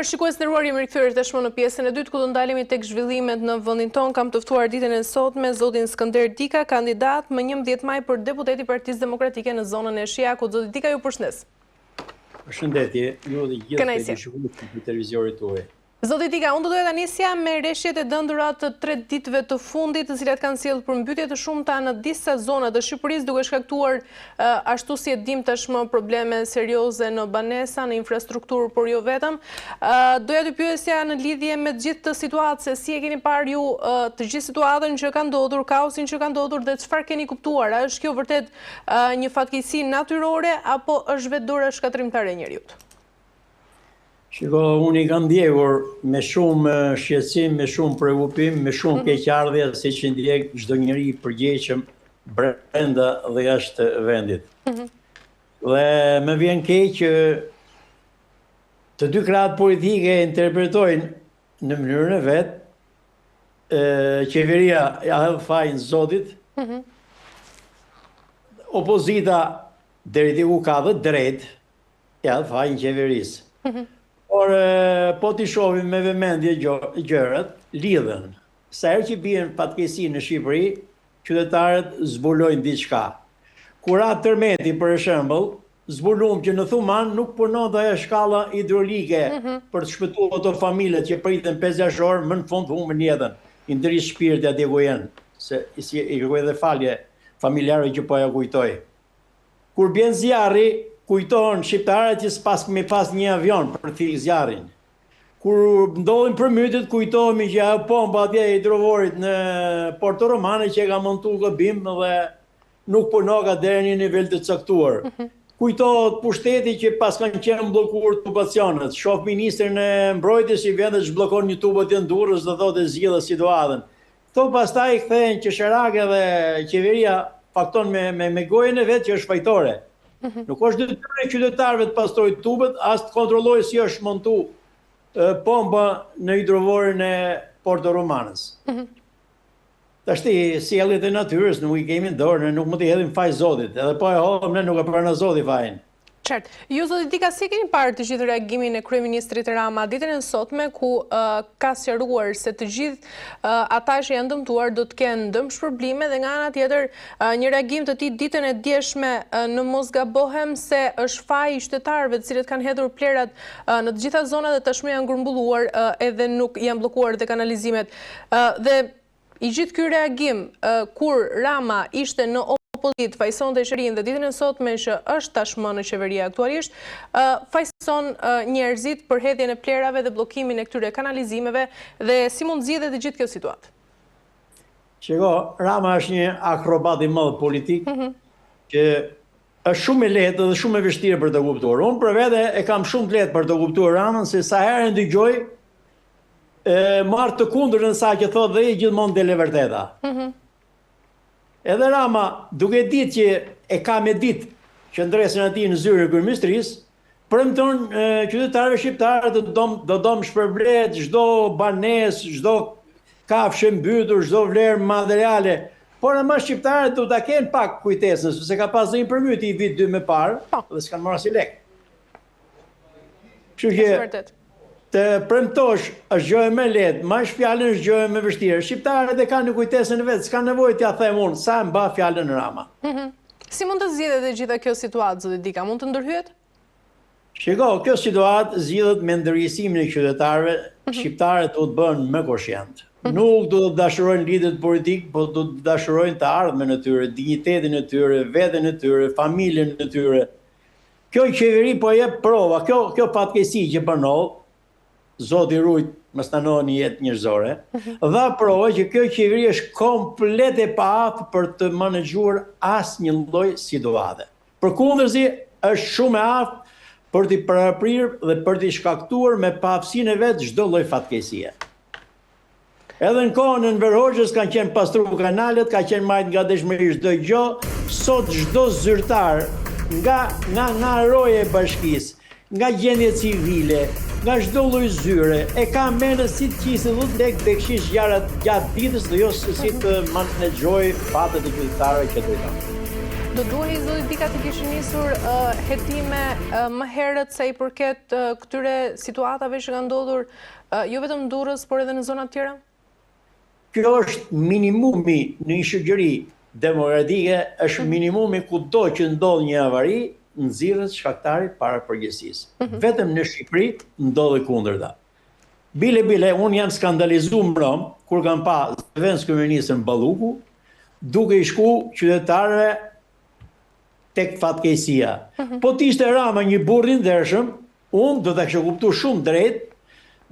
shikues nderuar, jemi rikthyer tashmë në pjesën e dytë ku do ndalemi tek zhvillimet në vendin ton. Kam të ftuar ditën e sotme zotin Skënder Dika, kandidat më 11 maj për deputet i Partisë Demokratike në zonën e Shijakut. Zoti Dika, ju përshëndes. Përshëndetje, ju dhe gjithë shikuesit të televiziorit tuaj. Zoti Dika, unë do doja ta nisja me rreshjet e dëndura të 3 ditëve të fundit, të cilat kanë sjellë përmbytje të shumta në disa zona të Shqipërisë, duke shkaktuar ashtu si e dim tashmë probleme serioze në banesa, në infrastrukturë, por jo vetëm. Doja të pyesja në lidhje me gjithë të situatë, se si e keni parë ju të gjithë situatën që ka ndodhur, kaosin që ka ndodhur dhe çfarë keni kuptuar? A është kjo vërtet një fatkeqësi natyrore apo është vetë dora shkatrimtare e njeriut? Shiko, unë i kam ndjekur me shumë shqetësim, me shumë preokupim, me shumë keqardhje, si që ndjek çdo njeri i përgjegjshëm brenda dhe jashtë vendit. Dhe më vjen keq që të dy krahët politike interpretojnë në mënyrën e vet, qeveria ja hedh fajin zotit, opozita deri diku ka dhe drejt, ja hedh fajin qeverisë. Por po t'i shohim me vëmendje gjërat, lidhen. Sa herë që bien fatkeqësi në Shqipëri, qytetarët zbulojnë diçka. Kur ra tërmeti, për shembull, zbulum që në Thuman nuk punon dhe shkalla hidrolike për të shpëtuar ato familjet që priten 5-6 orë, më në fund humbën jetën. I ndriç shpirti atje ku janë, se i kërkoj edhe falje familjarëve që po ja kujtoj. Kur bjen zjarri, kujtohen shqiptarët që s'pas me pas një avion për thirrë zjarrin. Kur ndodhin përmbytjet, kujtohemi që ajo pompa atje e hidrovorit në Porto Romane që ka montuar gabim dhe nuk punon deri në një nivel të caktuar. Kujtohet pushteti që pas kanë qenë bllokuar tubacionet. Shoh ministrin e mbrojtjes i vjen dhe zhbllokon një tubë të Durrës dhe thotë zgjidhë situatën. Kto pastaj kthehen që Sharake dhe qeveria fakton me gojën e vet që është fajtore. Nuk është detyrë e qytetarëve të pastrojnë tubet, as të kontrollojë si është montuar pompa në hidrovorin e Porto Romanës. Tashti sjelljet e natyrës nuk i kemi në dorë, nuk mund t'i hedhim faj zotit, edhe po e hodhëm ne nuk e pranon zoti fajin. Qartë. Ju, zoti Dika, si keni parë të gjithë reagimin e kryeministrit Rama ditën e sotme, ku ka sqaruar se të gjithë ata që janë dëmtuar do të kenë dëmshpërblime dhe nga ana tjetër një reagim të tij ditën e djeshme në mos gabohem se është faji i qytetarëve të cilët kanë hedhur plerat në të gjitha zonat dhe tashmë janë grumbulluar edhe nuk janë bllokuar dhe kanalizimet. Dhe i gjithë ky reagim kur Rama ishte në opozit, fajson të Shërin dhe ditën e sotme që është tashmë në qeveria aktualisht, fajson njerëzit për hedhjen e plerave dhe bllokimin e këtyre kanalizimeve dhe si mund zgjidhet të gjithë kjo situatë? Shiko, Rama është një akrobat i madh politik që është shumë e lehtë dhe shumë e vështirë për të kuptuar. Unë për vete e kam shumë të lehtë për të kuptuar Ramën, se sa herë ndëgjoj marrë të kundërtën sa që thotë dhe gjithmonë dele vërteta. Edhe Rama, duke ditë që e ka me ditë qendresën e tij në zyrën e kryeministrisë, premton qytetarëve shqiptarë do dom shpërblet çdo banesë, çdo kafshë mbytur, çdo vlerë materiale. Por ama shqiptarët do ta kenë pak kujtesën, sepse ka pas një përmbytje i vit 2 më parë dhe s'kan marrë si lek. Kështu që të premtosh është gjë më lehtë, më është fjalën është gjë më vështirë. Shqiptarët e kanë kujtesën e vet, s'ka nevojë t'ia them unë sa e mba fjalën Rama. Si mund të zgjidhet e gjitha kjo situatë, zoti Dika, mund të ndërhyet? Shiko, kjo situatë zgjidhet me ndërgjegjësimin e qytetarëve. Shqiptarët do të bëhen më koshient. Nuk do të dashurojnë lidhjet politik, por do të dashurojnë të ardhmen e tyre, dinjitetin e tyre, veten e tyre, familjen e tyre. Kjo qeveri po jep prova, kjo fatkeqësi që bënon, Zoti rujt mos na ndonë jetë njerëzore, dha provë që kjo qeveri është komplet e paaftë për të menaxhuar asnjë lloj situate. Përkundërzi, është shumë e aftë për t'i paraprirë dhe për t'i shkaktuar me paaftësinë e vet çdo lloj fatkeqësie. Edhe në kohën e Enver Hoxhës kanë qenë pastruar kanalet, ka qenë marrë nga dëshmëri çdo gjë, sot çdo zyrtar nga roja e bashkisë, nga gjendje civile, nga çdo lloj zyre, e ka mendë si të qisë 10 lekë bekshish gjatë ditës dhe jo si të menaxhoj fatet e qytetarëve që drejton. Do duhej zoti Dika të kishin nisur hetime më herët sa i përket këtyre situatave që kanë ndodhur jo vetëm në Durrës, por edhe në zona të tjera? Kjo është minimumi në një shoqëri demokratike, është minimumi kudo që ndodh një avari, nxirret shkaktari para përgjegjësisë. Vetëm në Shqipëri ndodhi kundërta. Bile, unë jam skandalizuar mbrëm kur kam pa zëvendëskryeministën Balluku duke i shku qytetarëve tek fatkeqësia. Po t'ishte Rama një burr i ndershëm, unë do ta kisha kuptuar shumë drejt.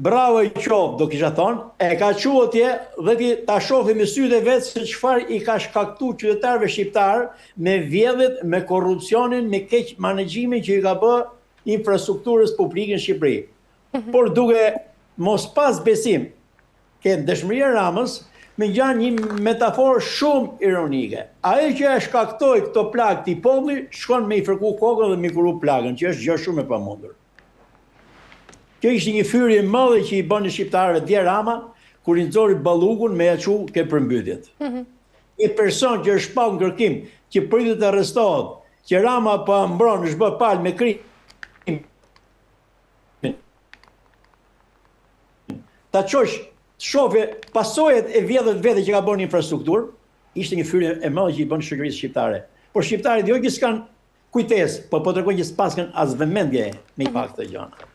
Bravo i qoftë, do kisha thonë, e ka qu atje dhe ta shohim me sytë e vet se çfarë i ka shkaktuar qytetarëve shqiptar me vjedhjet, me korrupsionin, me keq menaxhimin që i ka bë infrastrukturës publike në Shqipëri. Por duke mos pas besim ke dëshmëria Ramës, me gjanë një metaforë shumë ironike. Ajo që e shkaktoi këto plagë të popullit, shkon me i fërku kokën dhe me kuru plagën, që është gjë shumë e pamundur. Kjo ishte një fyrje e madhe që i bënë shqiptarëve dje Rama, kur i nxori Ballukun me ja çu ke përmbytjet. Një person që është pa në kërkim, që pritet të arrestohet, që Rama pa mbron, është bë palë me krim. Ta çosh shohë pasojat e vjedhjet vete që ka bërë infrastrukturë, ishte një fyrje e madhe që i bën shoqërisë shqiptare. Por shqiptarët jo që s'kan kujtesë, po tregojnë që s'paskan as vëmendje me i pak të gjëra.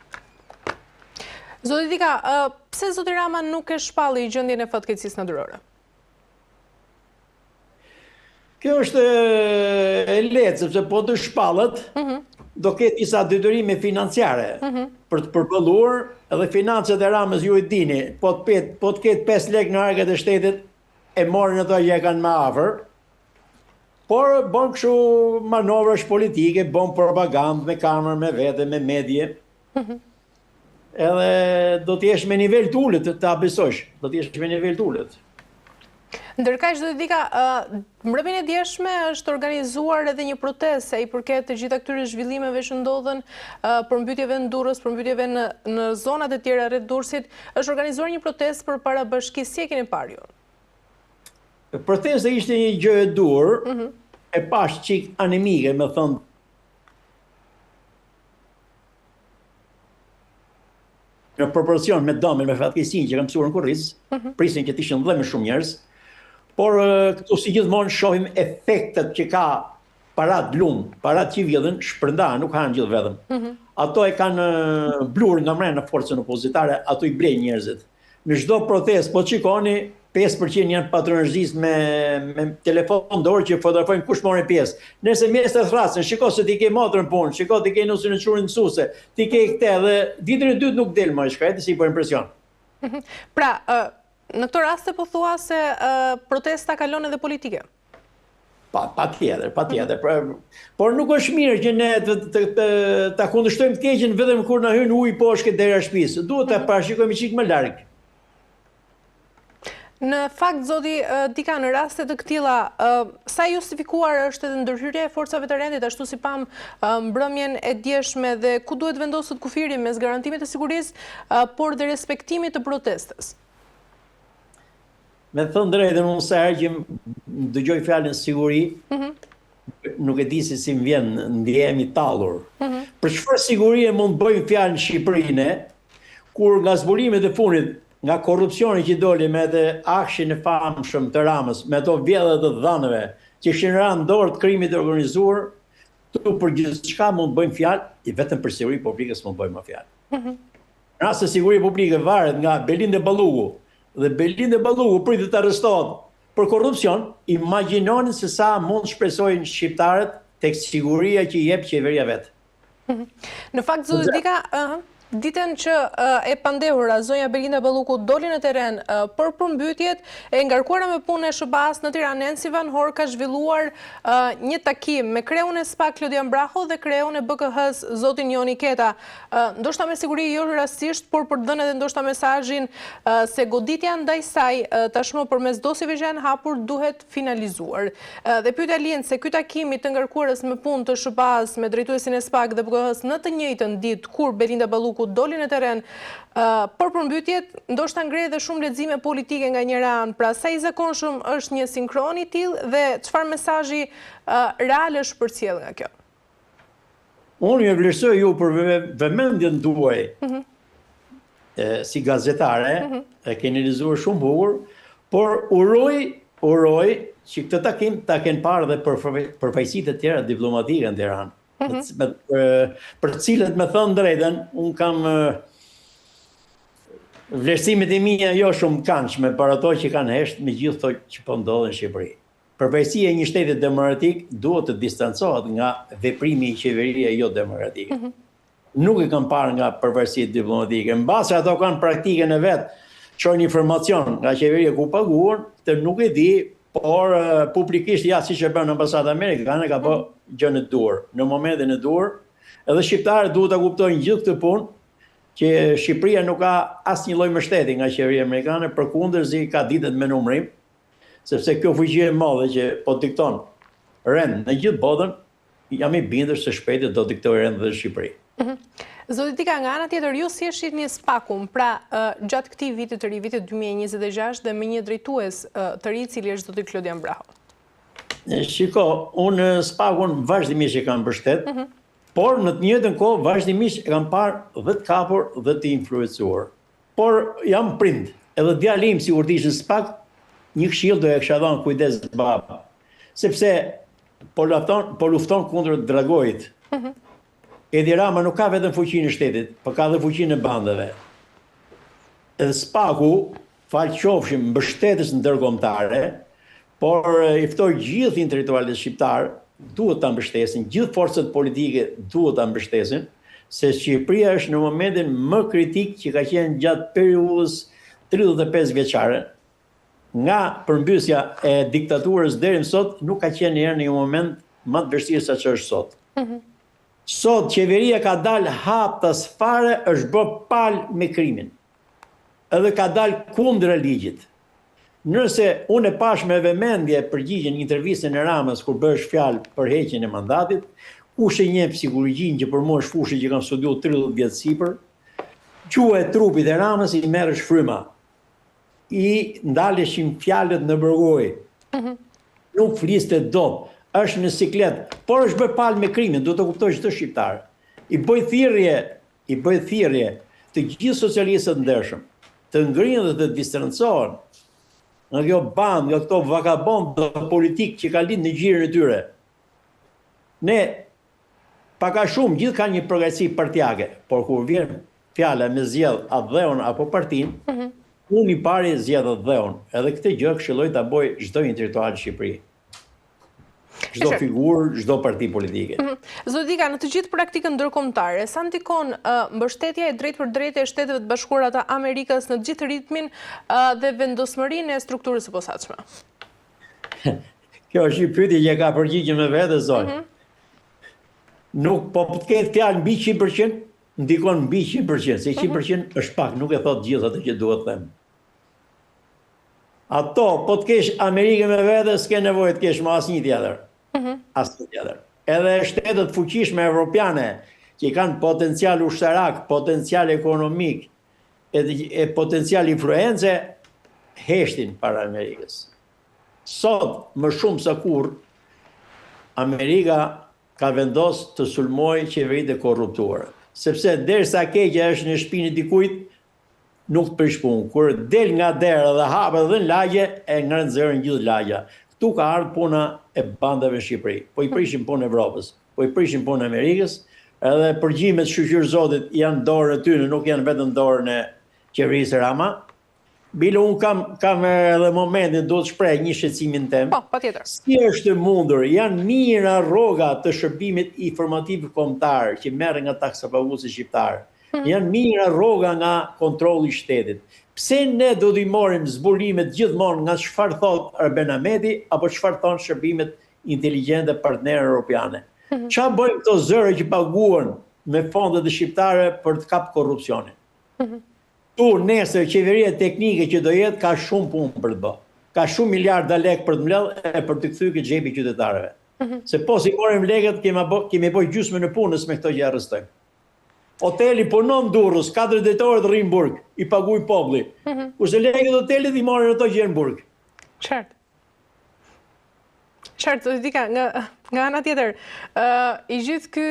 Zoti Dika, pse zoti Rama nuk e shpalli gjendjen e fatkeqësisë natyrore? Kjo është e lehtë, sepse po të shpallet, do ketë disa detyrime financiare për të përballur, edhe financat e Ramës ju e dini, po të ketë 5 lekë në arkat e shtetit, e morën ato që e kanë më afër. Por bën kështu manovrash politike, bën propagandë me kamerë, me vete, me medje. Edhe do t'jesh me nivel të ulët, ta besosh, do t'jesh me nivel të ulët. Ndërkaq zoti Dika, mbrëmjen e djeshme është organizuar edhe një protestë sa i përket të gjitha këtyre zhvillimeve që ndodhen, përmbytjeve në Durrës, përmbytjeve në zonat e tjera rreth Durrësit, është organizuar një protestë përpara bashkisë, si e keni parë ju? Protesta ishte një gjë e dur, e pash çik anemike, me thënë. Në proporcion me dëmin, me fatkeqësinë që kam mësuar në kurriz, prisin që të ishin dhe më shumë njerëz, por këtu si gjithmonë shohim efektet që ka parat lum, parat që vjedhin, shpërndahen, nuk hanë gjithë vetëm. Ato e kanë blur nga mrena në forcën opozitare, ato i blejnë njerëzit. Në çdo protestë, po shikoni, 5% janë patronazhist me telefon dorë që fotografojnë kush morën pjesë. Nëse mjesë të thrasën, shiko se ti ke motrën punë, shiko ti ke nusën e çurin mësuese, ti ke këtë dhe ditën e dytë nuk del më shkret, si për impresion. Pra, në këtë rast po thua se protesta kalon edhe politike. Patjetër. Por nuk është mirë që ne ta kundërshtojmë të keqen vetëm kur na hyn ujë poshtë deri në shtëpi. Duhet ta parashikojmë çik më larg. Në fakt, zoti Dika, në raste të këtilla, sa justifikuar është edhe ndërhyrja e forcave të rendit, ashtu si pam mbrëmjen e djeshme dhe ku duhet vendosur kufiri mes garantimit të sigurisë, por dhe respektimit të protestës? Me thënë drejtën, unë sa herë që dëgjoj fjalën siguri, nuk e di se si më vjen, ndjehemi tallur. Për çfarë sigurie mund të bëjmë fjalën në Shqipërinë, kur nga zburimet e fundit, nga korrupsioni që doli me atë akshin e famshëm të Ramës, me ato vjedhje të dhënave, që ishin rënë dorë të krimit të organizuar, tu për gjithçka mund të bëjmë fjalë, i vetëm për siguri publike s'mund të bëjmë më fjalë. Në rast se siguria publike varet nga Belinde Balluku, dhe Belinde Balluku pritet të arrestohet për korrupsion, imagjinoni se sa mund të shpresojnë shqiptarët tek siguria që i jep qeveria vet. Në fakt, zoti Dika, ditën që e pandehura zonja Belinda Balluku doli në terren për përmbytjet e ngarkuara me punë e SBA-s në Tiranë, Nancy Van Hor ka zhvilluar një takim me kreun e SPA Klodian Braho dhe kreun e BKH-s zotin Joni Keta. Ndoshta me siguri jo rastisht, por për të dhënë edhe ndoshta mesazhin se goditja ndaj saj tashmë përmes dosjeve që janë hapur duhet finalizuar. Dhe pyetja lind se ky takim i të ngarkuarës me punë të SBA-s me drejtuesin e SPA dhe BKH-s në të njëjtën ditë kur Belinda Balluku ku doli në terren, por përmbytjet ndoshta ngre edhe shumë lexime politike nga njëra anë. Pra sa i zakonshëm është një sinkron i tillë dhe çfarë mesazhi real është përcjell nga kjo? Unë ju vlerësoj ju për vëmendjen tuaj si gazetare, e keni realizuar shumë bukur, por uroj që këtë takim ta kenë parë dhe përfaqësitë e tjera diplomatike në Tiranë. Për cilët me thënë drejtën, unë kam vlerësimet e mia jo shumë këndshme për ato që kanë hesht me gjithë ato që po ndodhen në Shqipëri. Përfaqësia e një shteti demokratik duhet të distancohet nga veprimi i qeverisë jo demokratike. Nuk e kam parë nga përfaqësitë diplomatike. Mbase ato kanë praktikën e vet, çojnë informacion nga qeveria ku paguhen, të nuk e di, por publikisht ja siç e bën ambasada amerikane ka bë gjën e dur. Në momentin e dur, edhe shqiptarët duhet ta kuptojnë gjithë këtë punë, që Shqipëria nuk ka asnjë lloj mbështetje nga qeveria amerikane, përkundërzi ka ditët me numërim, sepse kjo fuqi e madhe që po dikton rend në gjithë botën, jam i bindur se shpejt do diktoj rend dhe në Shqipëri. Zoti Tika, nga ana tjetër, ju si e shihni SPAK-un, pra gjatë këtij viti të ri, vitit 2026 dhe me një drejtues të ri i cili është zoti Klodian Braho? Shiko, unë SPAK-un vazhdimisht e kam mbështet, por në të njëjtën kohë vazhdimisht e kam parë dhe të kapur dhe të influencuar. Por jam prind, edhe djali im sikur të ishte SPAK, një këshill do e kisha dhënë kujdes baba, sepse po lufton kundër dragojit. Edi Rama nuk ka vetëm fuqinë e shtetit, por ka dhe fuqinë e bandeve. Edhe SPAK-u, falqofshim mbështetës ndërkombëtare, por i ftoj gjithë intelektualët shqiptar duhet ta mbështesin, gjithë forcat politike duhet ta mbështesin, se Shqipëria është në momentin më kritik që ka qenë gjatë periudhës 35 vjeçare. Nga përmbysja e diktaturës deri më sot nuk ka qenë herë në një moment më të vështirë sa që është sot. Sot qeveria ka dalë haptas fare, është bë palë me krimin. Edhe ka dalë kundër ligjit. Nëse unë e pash me vëmendje përgjigjen intervistën e Ramës kur bësh fjalë për heqjen e mandatit, kush e njeh psikologjinë që për mua është fushë që kam studiuar 30 vjet sipër, quhet trupit e Ramës i merresh fryma. I ndaleshin fjalët në bërgoj. Nuk fliste dot. Është në siklet, por është bërë palë me krimin, do të kuptoj çdo shqiptar. I bëj thirrje të gjithë socialistët ndershëm, të ngrihen dhe të distancohen nga kjo bandë, nga këto vakabondë politikë që ka lidhur në gjirin e tyre. Ne pak a shumë gjithë kanë një përgjegjësi partijake, por kur vjen fjala me zgjedh atë dheun apo partinë, unë i pari zgjedh atë dheun. Edhe këtë gjë këshilloj ta bëj çdo intelektual në Shqipëri. Çdo figurë, çdo parti politike. Zoti Tika, në të gjithë praktikën ndërkombëtare, sa ndikon mbështetja e drejtë për drejtë e Shteteve të Bashkuara të Amerikës në të gjithë ritmin dhe vendosmërinë e strukturës së posaçme? Kjo është një pyetje që ka përgjigje me vetë zonjë. Nuk po të ketë fjalë mbi 100%, ndikon mbi 100%, se 100% është pak, nuk e thot gjithë atë që duhet të them. Ato, po të kesh Amerikën me vete, s'ke nevojë të kesh më asnjë tjetër. Asnjë tjetër. Edhe shtetet fuqishme evropiane, që kanë potencial ushtarak, potencial ekonomik, e potencial influence, heshtin para Amerikës. Sot, më shumë se kur, Amerika ka vendosur të sulmojë qeveritë e korruptuara. Sepse derisa keqja është në shtëpinë e dikujt, nuk të prish punë. Kur del nga dera dhe hapet dhe në lagje, e ngren zërin gjithë lagja. Këtu ka ardhur puna e bandave në Shqipëri. Po i prishin punë Evropës, po i prishin punë Amerikës, edhe përgjimet shqyrzotit janë dorën e tyre, nuk janë vetëm dorën e qeverisë Rama. Bile unë kam edhe momentin do të shpreh një shqetësimin tem. Po, patjetër. Si është mundur, janë mijëra rroga të shërbimit informativ kombëtar që merren nga taksapaguesit shqiptar. Janë mijëra rroga nga kontrolli i shtetit. Pse ne do t'i marrim zburimet gjithmonë nga çfarë thot Arben Ahmeti apo çfarë thon shërbimet inteligjente partnerë europiane? Çfarë bëjmë këto zëre që paguhen me fondet e shqiptare për të kap korrupsionin? Tu nesër qeveria teknike që do jetë ka shumë punë për të bërë. Ka shumë miliarda lekë për të mbledh e për të kthyer këtë xhepi qytetarëve. Se po si morëm lekët kemi bëj gjysmën e punës me këto që arrestojmë. Hoteli punon Durrës, 4 detorët rrinë burg, i paguaj populli. Kurse lekët hotelit i marrin ato që janë burg. Qartë. Qartë, dika, nga ana tjetër, i gjithë ky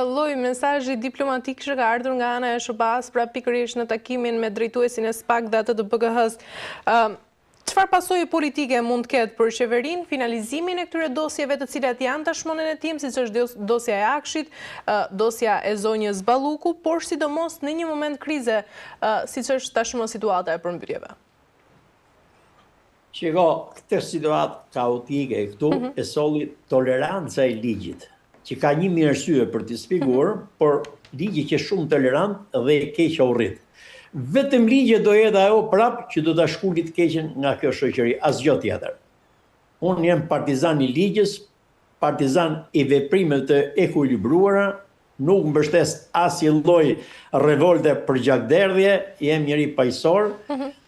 lloj mesazhi diplomatik që ka ardhur nga ana e SBA-s, pra pikërisht në takimin me drejtuesin e SPAK dhe atë të BKH-s, çfarë pasojë politike mund të ketë për qeverinë finalizimin e këtyre dosjeve të cilat janë tashmë në hetim, siç është dosja e Akshit, dosja e zonjës Balluku, por sidomos në një moment krize, siç është tashmë situata e përmbytjeve? Shiko, këtë situatë kaotike këtu e solli toleranca e ligjit, që ka një mirë arsye për t'i shpjeguar, por ligji që është shumë tolerant dhe keq urrit. Vetëm ligje do jetë ajo prap që do ta shkulit keqen nga kjo shoqëri, asgjë tjetër. Unë jam partizan i ligjës, partizan i veprimeve të ekuilibruara, nuk mbështes asnjë lloj revolte për gjakderdhje, jem njëri paqësor.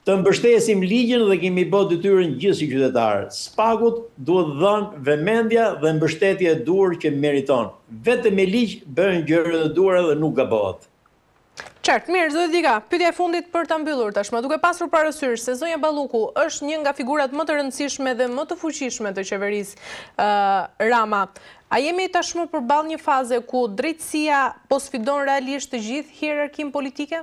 Të mbështesim ligjin dhe kemi bërë detyrën gjithë si qytetarë. SPAK-ut duhet dhënë vëmendje dhe mbështetje e duhur që meriton. Vetëm me ligj bëhen gjërat e duhura dhe nuk gabohet. Qartë, mirë, zoti Dika, pyetja e fundit për ta mbyllur tashmë, duke pasur parasysh se zonja Balluku është një nga figurat më të rëndësishme dhe më të fuqishme të qeverisë Rama. A jemi tashmë përballë një faze ku drejtësia po sfidon realisht të gjithë hierarkinë politike?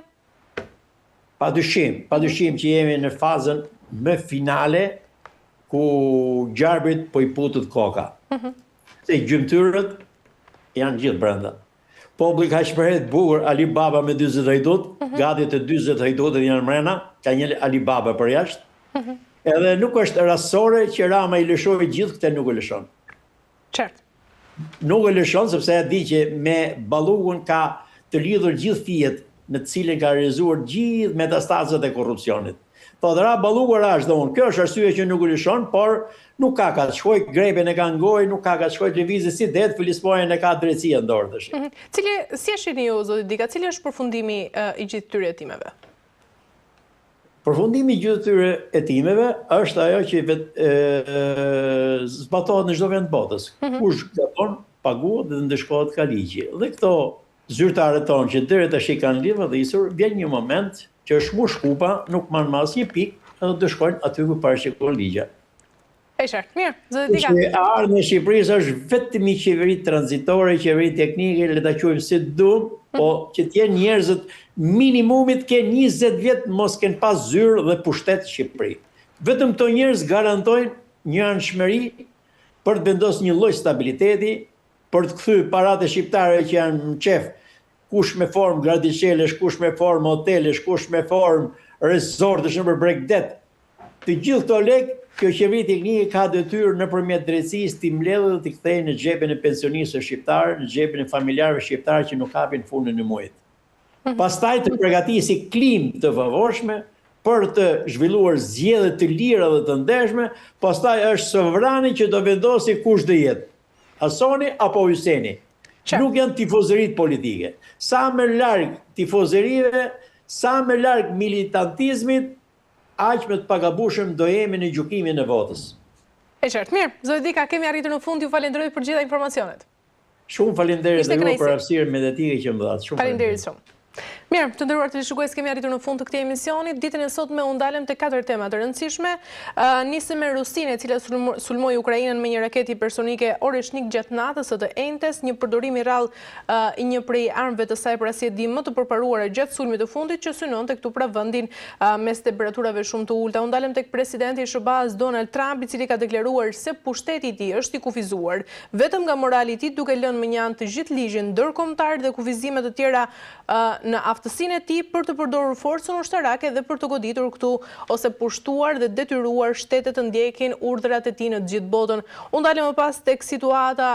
Padyshim që jemi në fazën më finale ku gjarbrit po i putët koka. Se gjymtyrët janë gjithë brenda. Populli ka shprehur bukur Ali Baba me 40 hajdut, gati të 40 hajdutët janë mrena, ka një Ali Baba për jashtë. Edhe nuk është rastësore që Rama i lëshoi gjithë, këtë nuk e lëshon. Qartë. Nuk e lëshon sepse e di që me Ballukun ka të lidhur gjithë fijet në të cilën ka realizuar gjithë metastazat e korrupsionit. Thotë Ra Balluku është dhe unë. Kjo është arsye që nuk e lëshon, por nuk ka ka të shkoj grepen e ka ngoj, nuk ka ka të shkoj lëvizje si det, Filisporin e ka drejtësia në dorë tash. Si e shihni ju, zoti Dika, cili është përfundimi i gjithë këtyre hetimeve? Përfundimi i gjithë këtyre hetimeve është ajo që zbatohet në çdo vend botës. Kush gabon, paguhet dhe ndeshkohet ka ligji. Dhe këto zyrtarët tonë që deri tash i kanë lidhur dhe isur, vjen një moment që është mu shkupa, nuk marrë mas një pikë, edhe të shkojnë aty ku parashikohen ligja. E qartë, mirë, zoti Dika. Ardhmë në Shqipërisë është vetëm një qeveri tranzitore, qeveri teknike, le ta quajmë si duam, po që të jenë njerëzit minimumit ke 20 vjet mos kenë pas zyrë dhe pushtet në Shqipëri. Vetëm këto njerëz garantojnë një anshmëri për të vendosur një lloj stabiliteti, për të kthyer paratë shqiptare që janë në qef, kush me formë gradiqelesh, kush me formë hotelesh, kush me formë resortesh nëpër Bregdet. Të gjithë këto lekë, kjo qeveri teknike ka detyrë nëpërmjet drejtësisë t'i mbledhë dhe t'i kthejë në xhepin e pensionistëve shqiptar, në xhepin e familjarëve shqiptar që nuk hapin fundin e muajit. Pastaj të përgatisi klimë të favorshme për të zhvilluar zgjedhje të lira dhe të ndershme, pastaj është sovrani që do vendosi kush do jetë. Hasoni apo Hyseni. Nuk janë tifozërit politike. Sa më larg tifozërive, sa më larg militantizmit, aq më të pagabueshëm do jemi në gjykimin e votës. E qartë, mirë. Zoti Dika, kemi arritur në fund, ju falenderoj për gjitha informacionet. Shumë faleminderit edhe ju për arsyeën mediatike që më dhatë. Faleminderit shumë. Mirë, të nderuar televizionistë, kemi arritur në fund të këtij emisioni. Ditën e sotme u ndalëm te 4 tema të rëndësishme. Nisëm me Rusinë, e cila sulmoi Ukrainën me një raketë hipersonike oreshnik gjatë natës së të enjtes, një përdorim i rrallë i një prej armëve të saj për asnjë dimë më të përparuara gjatë sulmit të fundit që synonte këtu pra vendin mes temperaturave shumë të ulta. U ndalëm tek presidenti i SBA-s Donald Trump, i cili ka deklaruar se pushteti i tij është i kufizuar vetëm nga morali i tij, duke lënë më një anë të gjithë ligjin ndërkombëtar dhe kufizime të tjera në aftësinë e tij për të përdorur forcën ushtarake dhe për të goditur këtu ose pushtuar dhe detyruar shtetet të ndjekin urdhrat e tij në të gjithë botën. U ndalëm më pas tek situata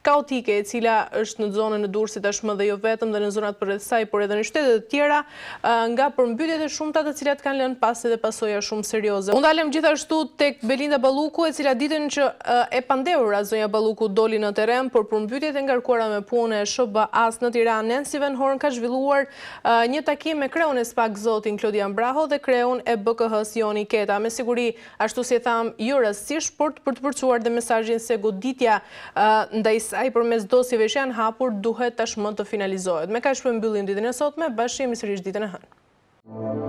kaotike e cila është në zonën e Durrësit tashmë dhe jo vetëm dhe në zonat përreth saj, por edhe në shtete të tjera nga përmbytjet e shumta të cilat kanë lënë pas edhe pasoja shumë serioze. U ndalëm gjithashtu tek Belinda Balluku, e cila ditën që e pandehura zonja Balluku doli në terren për përmbytjet e ngarkuara me punë e SBA-s në Tiranë. Nancy Van Horn ka zhvilluar një takim me kreun e SPAK zotin Klodian Braho dhe kreun e BKH-s Joni Keta. Me siguri, ashtu si tham, jo rastësisht, por për të përcuar dhe mesazhin se goditja ndaj saj përmes dosjeve që janë hapur duhet tashmë të finalizohet. Me kaq po mbyllim ditën e sotme, bashkëjemi sërish ditën e hënë.